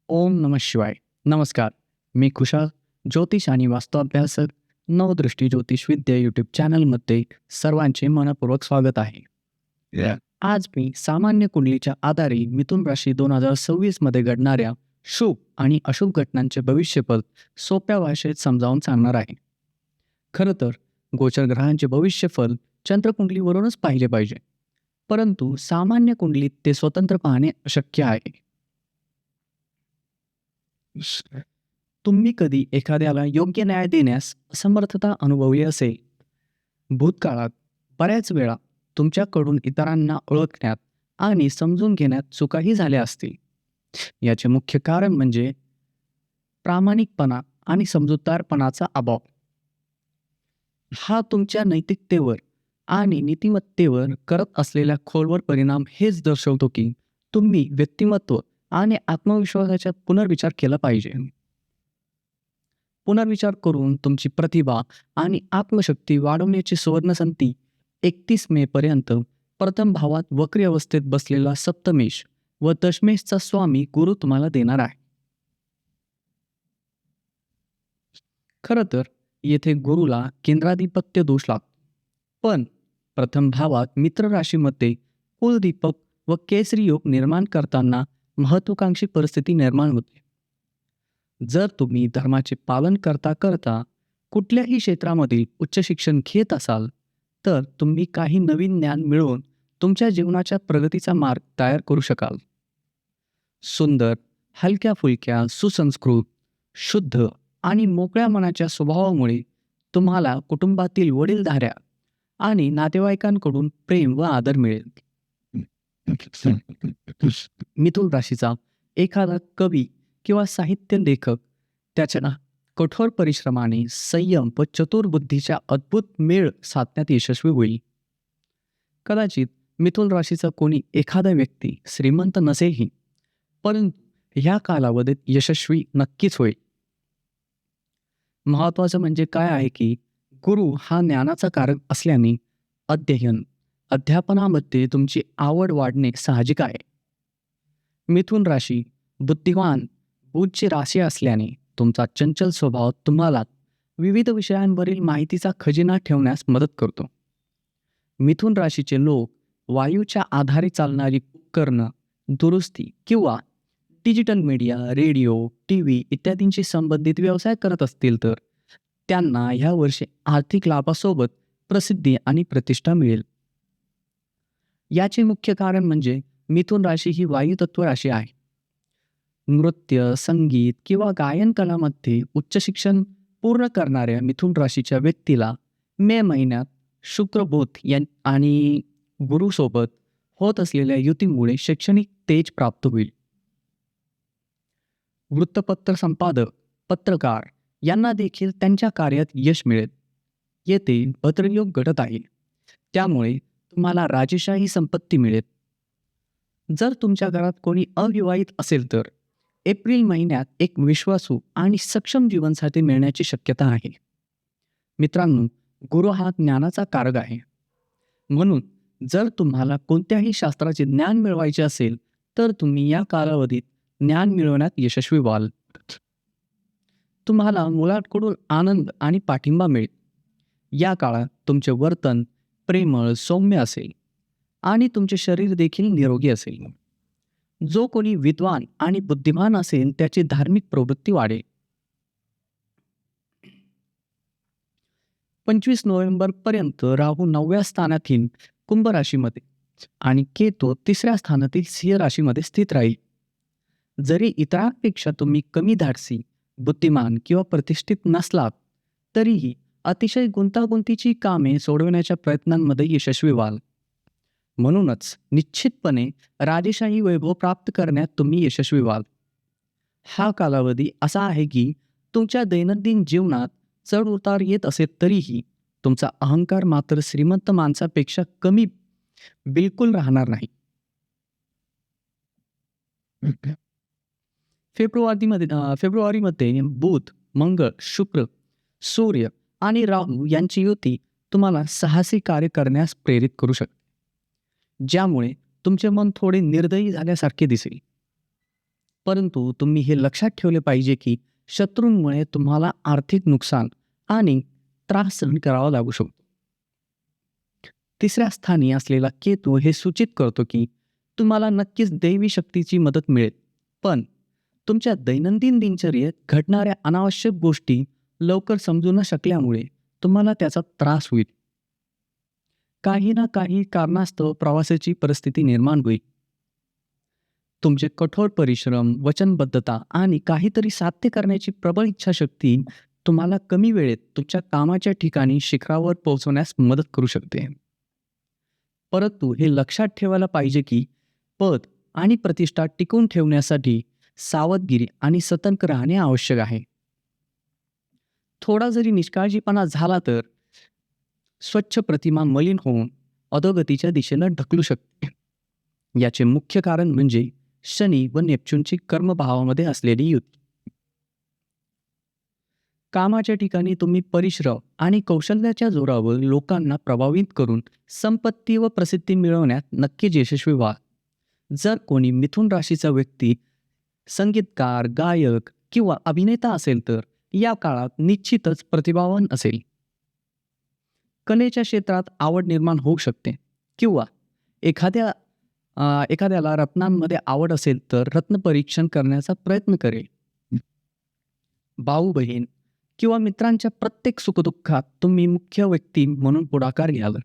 ओम नमः शिवाय. नमस्कार. मी कुशाल, ज्योतिष आणि वास्तु अभ्यासक, नवदृष्टी ज्योतिष विद्या यूट्यूब चॅनलमध्ये सर्वांचे मनपूर्वक स्वागत आहे. आज मी सामान्य कुंडलीच्या आधारे मिथुन राशी 2026 मध्ये घडणाऱ्या शुभ आणि अशुभ घटनांचे भविष्यफल सोप्या भाषेत समजावून सांगणार आहे. खरं तर गोचर ग्रहांचे भविष्यफल चंद्रकुंडलीवरूनच पाहिले पाहिजे, परंतु सामान्य कुंडलीत ते स्वतंत्र पाहणे अशक्य आहे. तुम्ही कधी एखाद्याला योग्य न्याय देण्यास असमर्थता अनुभवली असेल. भूतकाळात बऱ्याच वेळा तुमच्याकडून इतरांना ओळखण्यात आणि समजून घेण्यात चुकाही झाल्या असतील. याचे मुख्य कारण म्हणजे प्रामाणिकपणा आणि समजूतदारपणाचा अभाव. हा तुमच्या नैतिकतेवर आणि नीतिमत्तेवर करत असलेला खोलवर परिणाम हेच दर्शवतो की तुम्ही व्यक्तिमत्व आणि आत्मविश्वासाचा पुनर्विचार केला पाहिजे. पुनर्विचार करून तुमची प्रतिभा आणि आत्मशक्ती वाढवण्याची सुवर्णसंधी 31 मे पर्यंत प्रथम भावात वक्री अवस्थेत बसलेला सप्तमेश व दशमेशचा स्वामी गुरु तुम्हाला देणार आहे. खरं तर येथे गुरुला केंद्राधिपत्य दोष लागतो, पण प्रथम भावात मित्र राशीमध्ये कुलदीपक व केसरी योग निर्माण करताना महत्वाकांक्षी परिस्थिती निर्माण होते. जर तुम्ही धर्माचे पालन करता करता कुठल्याही क्षेत्रामधील उच्च शिक्षण घेत असाल तर तुम्ही काही नवीन ज्ञान मिळवून तुमच्या जीवनाच्या प्रगतीचा मार्ग तयार करू शकाल. सुंदर, हलक्या फुलक्या, सुसंस्कृत, शुद्ध आणि मोकळ्या मनाच्या स्वभावामुळे तुम्हाला कुटुंबातील वडीलधाऱ्या आणि नातेवाईकांकडून प्रेम व आदर मिळेल. मिथुन राशीचा एखादा कवी किंवा साहित्य लेखक त्याच्या कठोर परिश्रमाने संयम व चतुर बुद्धीच्या अद्भुत मेळ साधण्यात यशस्वी होईल. कदाचित मिथुन राशीचा कोणी एखादा व्यक्ती श्रीमंत नसेलही, परंतु ह्या कालावधीत यशस्वी नक्कीच होईल. महत्वाचं म्हणजे काय आहे की गुरु हा ज्ञानाचा कारक असल्याने अध्यापनामध्ये तुमची आवड वाढणे साहजिक आहे. मिथुन राशी बुद्धिमान बुधची राशी असल्याने तुमचा चंचल स्वभाव तुम्हाला विविध विषयांवरील माहितीचा खजिना ठेवण्यास मदत करतो. मिथुन राशीचे लोक वायूच्या आधारे चालणारी उपकरणं दुरुस्ती किंवा डिजिटल मीडिया, रेडिओ, टीव्ही इत्यादींशी संबंधित व्यवसाय करत असतील तर त्यांना ह्या वर्षी आर्थिक लाभासोबत प्रसिद्धी आणि प्रतिष्ठा मिळेल. याचे मुख्य कारण म्हणजे मिथुन राशी ही वायुतत्व राशी आहे. नृत्य, संगीत किंवा गायन कलामध्ये उच्च शिक्षण पूर्ण करणाऱ्या मिथुन राशीच्या व्यक्तीला मे महिन्यात शुक्र बुध आणि गुरुसोबत होत असलेल्या युतीमुळे शैक्षणिक तेज प्राप्त होईल. वृत्तपत्र संपादक, पत्रकार यांना देखील त्यांच्या कार्यात यश मिळेल. येथे भद्रयोग घडत आहे, त्यामुळे तुम्हाला राजेशाही संपत्ती मिळेल. जर तुमच्या घरात कोणी अविवाहित असेल तर एप्रिल महिन्यात एक विश्वासू आणि सक्षम जीवनसाथी मिळण्याची शक्यता आहे. मित्रांनो, गुरु हा ज्ञानाचा कारक आहे, म्हणून जर तुम्हाला कोणत्याही शास्त्राचे ज्ञान मिळवायचे असेल तर तुम्ही या कालावधीत ज्ञान मिळवण्यात यशस्वी व्हाल. तुम्हाला मुलांकडून आनंद आणि पाठिंबा मिळेल. या काळात तुमचे वर्तन प्रेमळ, सौम्य असेल आणि तुमचे शरीर देखील निरोगी असेल. जो कोणी विद्वान आणि बुद्धिमान असेल त्याची धार्मिक प्रवृत्ती वाढेल. 25 नोव्हेंबर पर्यंत राहू 9व्या स्थानातील कुंभ राशीमध्ये आणि केतू 3ऱ्या स्थानातील सिंह राशीमध्ये स्थित राहील. जरी इतरांपेक्षा तुम्ही कमी धाडसी, बुद्धिमान किंवा प्रतिष्ठित नसलात तरीही अतिशय गुंतागुंतीची कामे सोडवण्याच्या प्रयत्नांमध्ये यशस्वी व्हाल. म्हणूनच निश्चितपणे राजेशाही वैभव प्राप्त करण्यात तुम्ही यशस्वी व्हाल. हा कालावधी असा आहे की तुमच्या दैनंदिन जीवनात चढ उतार येत असेल तरीही तुमचा अहंकार मात्र श्रीमंत माणसापेक्षा कमी बिलकुल राहणार नाही. फेब्रुवारीमध्ये बुध, मंगळ, शुक्र, सूर्य आणि राहू यांची युती तुम्हाला साहसी कार्य करण्यास प्रेरित करू शकते, ज्यामुळे तुमचे मन थोडे निर्दयी झाल्यासारखे दिसेल. परंतु तुम्ही हे लक्षात ठेवले पाहिजे की शत्रूंमुळे तुम्हाला आर्थिक नुकसान आणि त्रास सहन करावा लागू शकतो. तिसऱ्या स्थानी असलेला केतू हे सूचित करतो की तुम्हाला नक्कीच दैवी शक्तीची मदत मिळेल, पण तुमच्या दैनंदिन दिनचर्येत घडणाऱ्या अनावश्यक गोष्टी लवकर समजू न शकल्यामुळे तुम्हाला त्याचा त्रास होईल. काही ना काही कारणास्तव प्रवासाची परिस्थिती निर्माण होईल. तुमचे कठोर परिश्रम, वचनबद्धता आणि काहीतरी साध्य करण्याची प्रबळ इच्छाशक्ती तुम्हाला कमी वेळेत तुमच्या कामाच्या ठिकाणी शिखरावर पोहोचवण्यास मदत करू शकते. परंतु हे लक्षात ठेवायला पाहिजे की पद आणि प्रतिष्ठा टिकवून ठेवण्यासाठी सावधगिरी आणि सतर्क राहणे आवश्यक आहे. थोडा जरी निष्काळजीपणा झाला तर स्वच्छ प्रतिमा मलिन होऊन अधोगतीच्या दिशेला ढकलू शकते. याचे मुख्य कारण म्हणजे शनी व नेपच्यूनची कर्मभावामध्ये असलेली युती. कामाच्या ठिकाणी तुम्ही परिश्रम आणि कौशल्याच्या जोरावर लोकांना प्रभावित करून संपत्ती व प्रसिद्धी मिळवण्यात नक्कीच यशस्वी व्हा. जर कोणी मिथुन राशीचा व्यक्ती संगीतकार, गायक किंवा अभिनेता असेल तर या काळात निश्चितच प्रतिभावान असेल. कलेच्या क्षेत्रात आवड निर्माण होऊ शकते किंवा एखाद्याला रत्नांमध्ये आवड असेल तर रत्नपरीक्षण करण्याचा प्रयत्न करेल. भाऊ बहीण किंवा मित्रांच्या प्रत्येक सुखदुःखात तुम्ही मुख्य व्यक्ती म्हणून पुढाकार घ्याल.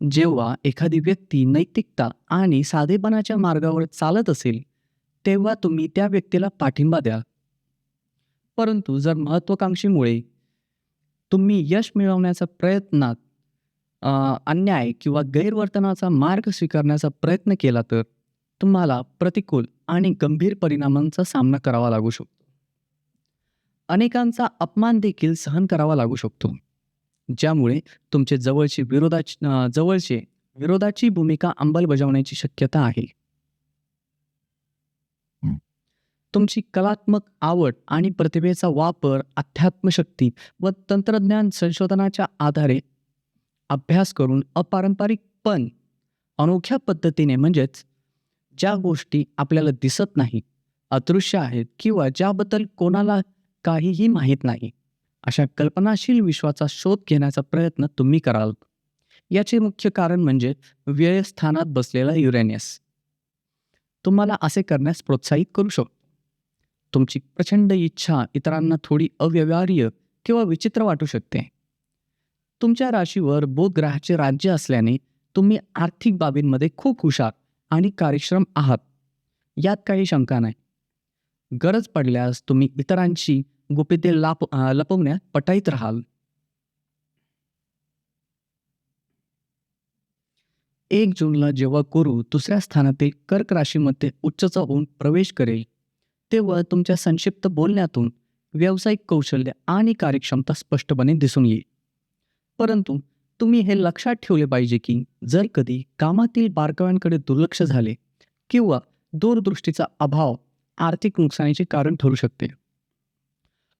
जेव्हा एखादी व्यक्ती नैतिकता आणि साधेपणाच्या मार्गावर चालत असेल तेव्हा तुम्ही त्या व्यक्तीला पाठिंबा द्या. परंतु जर महत्वाकांक्षीमुळे तुम्ही यश मिळवण्याच्या प्रयत्नात अन्याय किंवा गैरवर्तनाचा मार्ग स्वीकारण्याचा प्रयत्न केला तर तुम्हाला प्रतिकूल आणि गंभीर परिणामांचा सामना करावा लागू शकतो. अनेकांचा अपमान देखील सहन करावा लागू शकतो, ज्यामुळे तुमचे जवळचे विरोधाची भूमिका अंमलबजावण्याची शक्यता आहे. तुमची कलात्मक आवड आणि प्रतिभेचा वापर अध्यात्मशक्ती व तंत्रज्ञान संशोधनाच्या आधारे अभ्यास करून अपारंपरिक पण अनोख्या पद्धतीने, म्हणजेच ज्या गोष्टी आपल्याला दिसत नाही, अदृश्य आहेत किंवा ज्याबद्दल कोणाला काहीही माहीत नाही, अशा कल्पनाशील विश्वाचा शोध घेण्याचा प्रयत्न तुम्ही कराल. याचे मुख्य कारण म्हणजे व्ययस्थानात बसलेला युरेनियस तुम्हाला असे करण्यास प्रोत्साहित करू शकतो. तुमची प्रचंड इच्छा इतरांना थोडी अव्यवहार्य किंवा विचित्र वाटू शकते. तुमच्या राशीवर बुध ग्रहाचे राज्य असल्याने तुम्ही आर्थिक बाबींमध्ये खूप हुशार आणि कार्यक्षम आहात, यात काही शंका नाही. गरज पडल्यास तुम्ही इतरांची गुपिते लपवण्यात पटाईत राहाल. 1 जूनला जेव्हा गुरु दुसऱ्या स्थानातील कर्क राशीमध्ये उच्चचा होऊन प्रवेश करेल तेव्हा तुमच्या संक्षिप्त बोलण्यातून व्यावसायिक कौशल्य आणि कार्यक्षमता स्पष्टपणे दिसून येईल. परंतु तुम्ही हे लक्षात ठेवले पाहिजे की जर कधी कामातील बारकाव्यांकडे दुर्लक्ष झाले किंवा दूरदृष्टीचा अभाव आर्थिक नुकसानीचे कारण ठरू शकते.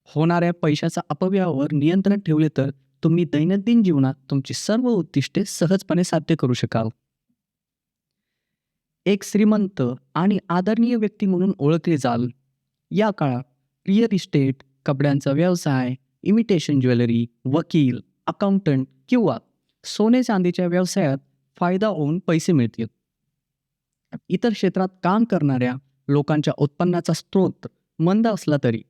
होणाऱ्या पैशाचा अपव्ययावर नियंत्रण ठेवले तर तुम्ही दैनंदिन जीवनात तुमची सर्व उद्दिष्टे सहजपणे साध्य करू शकाल. एक श्रीमंत आणि आदरणीय व्यक्ती म्हणून ओळखले जाल. या काळात रिअल इस्टेट, कपड्यांचा व्यवसाय, इमिटेशन ज्वेलरी, वकील, अकाउंटंट किंवा सोने चांदीच्या व्यवसायात फायदा होऊन पैसे मिळतील. इतर क्षेत्रात काम करणाऱ्या लोकांच्या उत्पन्नाचा स्रोत मंद असला तरी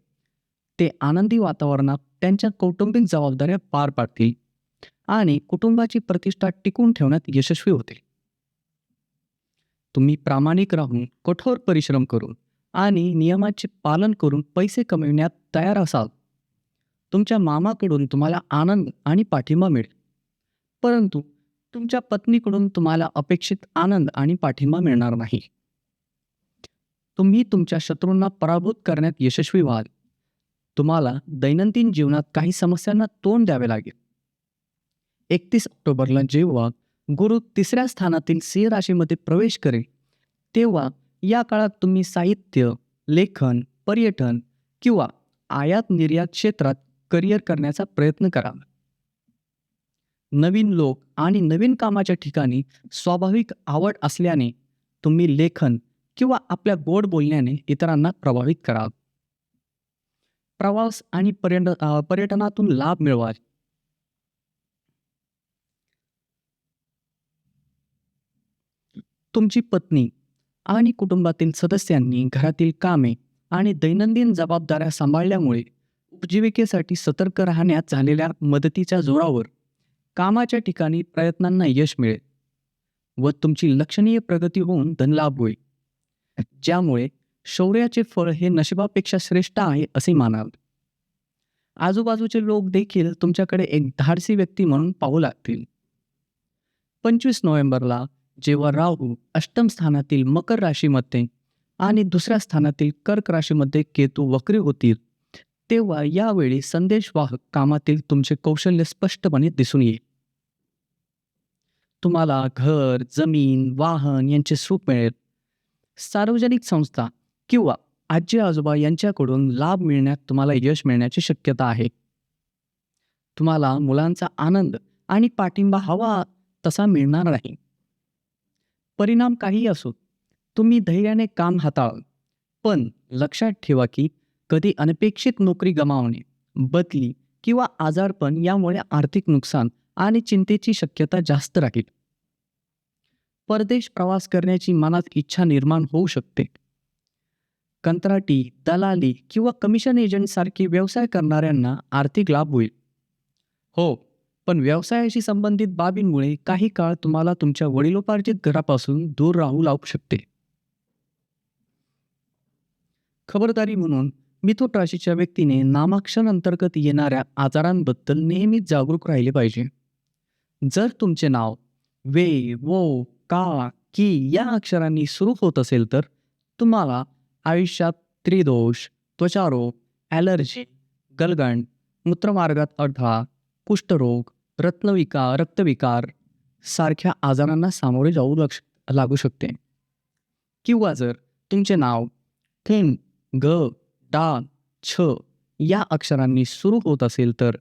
ते आनंदी वातावरणात त्यांच्या कौटुंबिक जबाबदाऱ्या पार पाडतील आणि कुटुंबाची प्रतिष्ठा टिकवून ठेवण्यात यशस्वी होतील. तुम्ही प्रामाणिक राहून, कठोर परिश्रम करून आणि नियमाचे पालन करून पैसे कमविण्यात तयार असाल. तुमच्या मामाकडून तुम्हाला आनंद आणि पाठिंबा मिळेल, परंतु तुमच्या पत्नीकडून तुम्हाला अपेक्षित आनंद आणि पाठिंबा मिळणार नाही. तुम्ही तुमच्या शत्रूंना पराभूत करण्यात यशस्वी व्हाल. तुम्हाला दैनंदिन जीवनात काही समस्यांना तोंड द्यावे लागेल. 31 ऑक्टोबरला जेव्हा गुरु तिसऱ्या स्थानातील सिंह राशीमध्ये प्रवेश करेल तेव्हा या काळात तुम्ही साहित्य, लेखन, पर्यटन किंवा आयात निर्यात क्षेत्रात करिअर करण्याचा प्रयत्न कराल. नवीन लोक आणि नवीन कामाच्या ठिकाणी स्वाभाविक आवड असल्याने तुम्ही लेखन किंवा आपल्या गोड बोलण्याने इतरांना प्रभावित करा. प्रवास आणि पर्यटनातून लाभ मिळवा. तुमची पत्नी आणि कुटुंबातील सदस्यांनी घरातील कामे आणि दैनंदिन जबाबदाऱ्या सांभाळल्यामुळे उपजीविकेसाठी सतर्क राहण्यात झालेल्या मदतीच्या जोरावर कामाच्या ठिकाणी प्रयत्नांना यश मिळेल व तुमची लक्षणीय प्रगती होऊन धनलाभ होईल, ज्यामुळे शौर्याचे फळ हे नशिबापेक्षा श्रेष्ठ आहे असे मानाल. आजूबाजूचे लोक देखील तुमच्याकडे एक धाडसी व्यक्ती म्हणून पाहू लागतील. 25 नोव्हेंबरला जेव्हा राहू अष्टम स्थानातील मकर राशीमध्ये आणि दुसऱ्या स्थानातील कर्क राशीमध्ये केतू वक्री होतील, तेव्हा यावेळी संदेशवाहक कामातील तुमचे कौशल्य स्पष्टपणे दिसून येईल. तुम्हाला घर, जमीन, वाहन यांचे सुख मिळेल. सार्वजनिक संस्था किंवा आजी आजोबा यांच्याकडून लाभ मिळण्यात तुम्हाला यश मिळण्याची शक्यता आहे. तुम्हाला मुलांचा आनंद आणि पाठिंबा हवा तसा मिळणार नाही. परिणाम काही असो, तुम्ही धैर्याने काम हाताळाल, पण लक्षात ठेवा की कधी अनपेक्षित नोकरी गमावणे, बदली किंवा आजारपण यामुळे आर्थिक नुकसान आणि चिंतेची शक्यता जास्त राहील. परदेश प्रवास करण्याची मनात इच्छा निर्माण होऊ शकते. कंत्राटी, दलाली किंवा कमिशन एजंट सारखे व्यवसाय करणाऱ्यांना आर्थिक लाभ होईल. हो, पण व्यवसायाशी संबंधित बाबींमुळे काही काळ तुम्हाला तुमच्या वडिलोपार्जित घरापासून दूर राहू लागू शकते. खबरदारी म्हणून मिथुन राशीच्या व्यक्तीने नामाक्षर अंतर्गत येणाऱ्या आजारांबद्दल नेहमीच जागरूक राहिले पाहिजे. जर तुमचे नाव वे, वो, का, की या अक्षरांनी सुरू होत असेल तर तुम्हाला आयुष्यात त्रिदोष, त्वचारोग, ॲलर्जी, गलगंड, मूत्रमार्गात अडथळा, कुष्ठरोग, रक्तविकार सारख्या आजारांना सामोरे लागू शकते. किंवा जर तुमचे नाव थिन, ग, डा, छ या अक्षरांनी सुरू होत असेल तर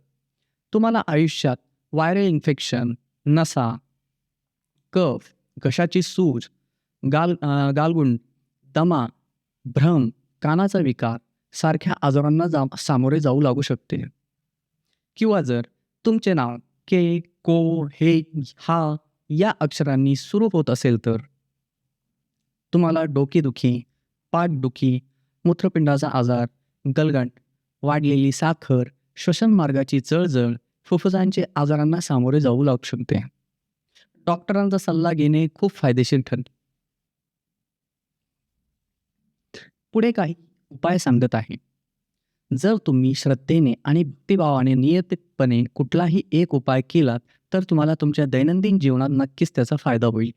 तुम्हाला आयुष्यात व्हायरल इन्फेक्शन, नसा, कफ, घशाची सूज, गालगुंड, दमा, भ्रम, कानाचा विकार सारख्या आजारांना सामोरे जाऊ लागू शकते. किंवा जर तुमचे नाव के, को, हे, हा या अक्षरांनी सुरू होत असेल तर तुम्हाला डोकेदुखी, पाठदुखी, मूत्रपिंडाचा आजार, गलगंड, वाढलेली साखर, श्वसन मार्गाची जळजळ, फुफ्फुसांच्या आजारांना सामोरे जाऊ लागू शकते. डॉक्टरांचा सल्ला घेणे खूप फायदेशीर ठरेल. पुढे काही उपाय सांगत आहे. जर तुम्ही श्रद्धेने आणि भक्तिभावाने नियमितपणे कुठलाही एक उपाय केलात तर तुम्हाला तुमच्या दैनंदिन जीवनात नक्कीच त्याचा फायदा होईल.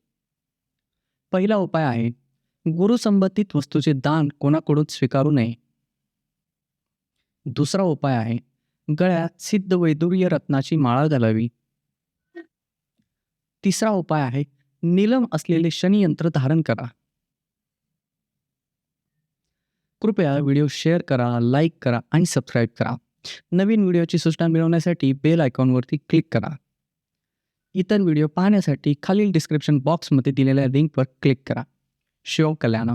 पहिला उपाय आहे, गुरुसंबंधित वस्तूचे दान कोणाकडून स्वीकारू नये. दुसरा उपाय आहे, गळ्यात सिद्ध वैदुर्य रत्नाची माळा घालावी. तिसरा उपाय आहे, नीलम असलेले शनियंत्र धारण करा. कृपया व्हिडिओ शेअर करा, लाईक करा आणि सबस्क्राईब करा. नवीन व्हिडिओची सूचना मिळवण्यासाठी बेल आयकॉनवरती क्लिक करा. इतर व्हिडिओ पाहण्यासाठी खालील डिस्क्रिप्शन बॉक्समध्ये दिलेल्या लिंकवर क्लिक करा. शिव कल्याण.